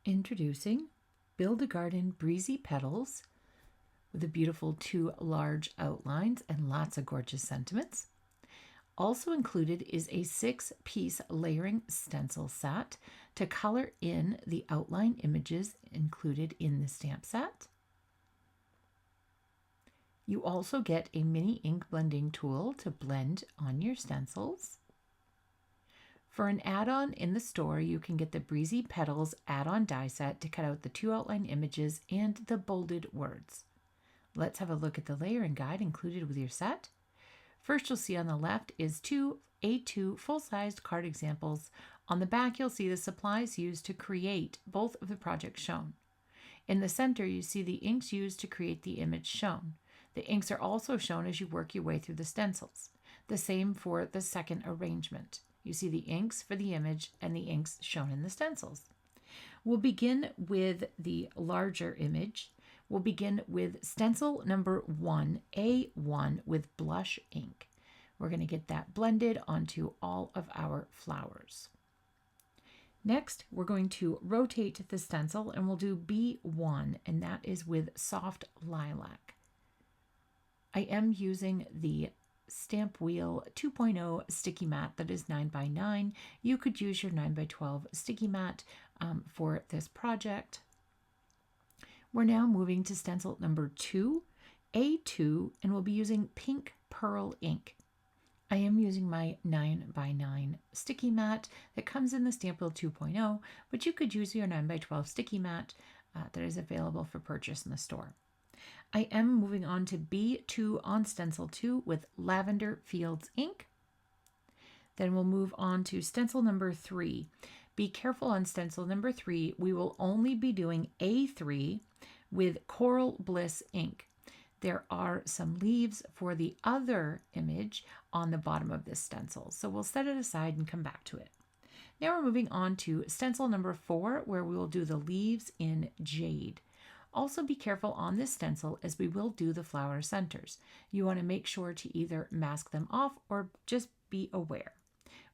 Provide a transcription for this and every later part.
Introducing Build-A-Garden Breezy Petals with a beautiful 2 large outlines and lots of gorgeous sentiments. Also included is a 6-piece layering stencil set to color in the outline images included in the stamp set. You also get a mini ink blending tool to blend on your stencils. For an add-on in the store, you can get the Breezy Petals add-on die set to cut out the 2 outline images and the bolded words. Let's have a look at the layering guide included with your set. First, you'll see on the left is 2 A2 full-sized card examples. On the back, you'll see the supplies used to create both of the projects shown. In the center, you see the inks used to create the image shown. The inks are also shown as you work your way through the stencils. The same for the second arrangement. You see the inks for the image and the inks shown in the stencils. We'll begin with the larger image. We'll begin with stencil number 1, A1 with blush ink. We're going to get that blended onto all of our flowers. Next, we're going to rotate the stencil and we'll do B1, and that is with soft lilac. I am using the Stamp Wheel 2.0 sticky mat that is 9x9. You could use your 9x12 sticky mat for this project. We're now moving to stencil number 2, A2, and we'll be using pink pearl ink. I am using my 9x9 sticky mat that comes in the Stamp Wheel 2.0, but you could use your 9x12 sticky mat that is available for purchase in the store. I am moving on to B2 on stencil 2 with Lavender Fields ink. Then we'll move on to stencil number 3. Be careful on stencil number 3. We will only be doing A3 with Coral Bliss ink. There are some leaves for the other image on the bottom of this stencil, so we'll set it aside and come back to it. Now we're moving on to stencil number 4, where we will do the leaves in Jade. Also be careful on this stencil as we will do the flower centers. You want to make sure to either mask them off or just be aware.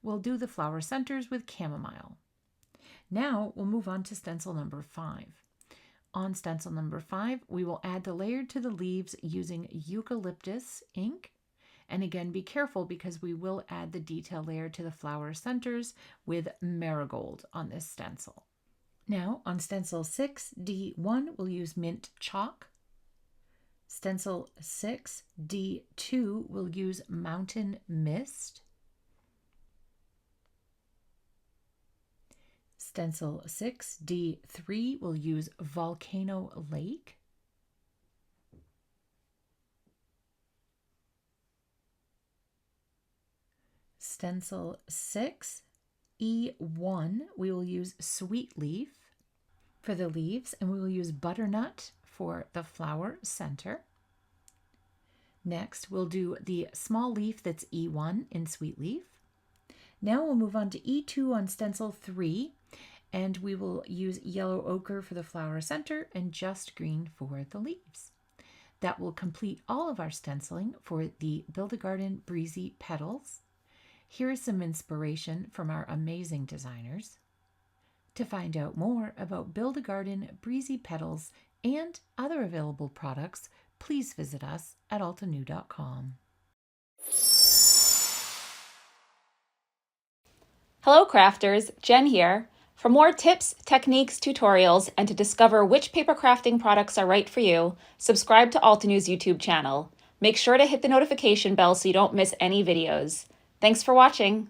We'll do the flower centers with chamomile. Now we'll move on to stencil number 5. On stencil number 5, we will add the layer to the leaves using eucalyptus ink. And again, be careful because we will add the detail layer to the flower centers with marigold on this stencil. Now on stencil 6D1, we'll use mint chalk. Stencil 6D2, we'll use mountain mist. Stencil 6D3, we'll use volcano lake. Stencil 6E1, we will use sweet leaf for the leaves, and we will use butternut for the flower center. Next, we'll do the small leaf that's E1 in sweet leaf. Now we'll move on to E2 on stencil 3, and we will use yellow ochre for the flower center and just green for the leaves. That will complete all of our stenciling for the Build-A-Garden Breezy Petals. Here is some inspiration from our amazing designers. To find out more about Build-A-Garden Breezy Petals and other available products, please visit us at altenew.com. Hello crafters, Jen here. For more tips, techniques, tutorials, and to discover which paper crafting products are right for you, subscribe to Altenew's YouTube channel. Make sure to hit the notification bell so you don't miss any videos. Thanks for watching.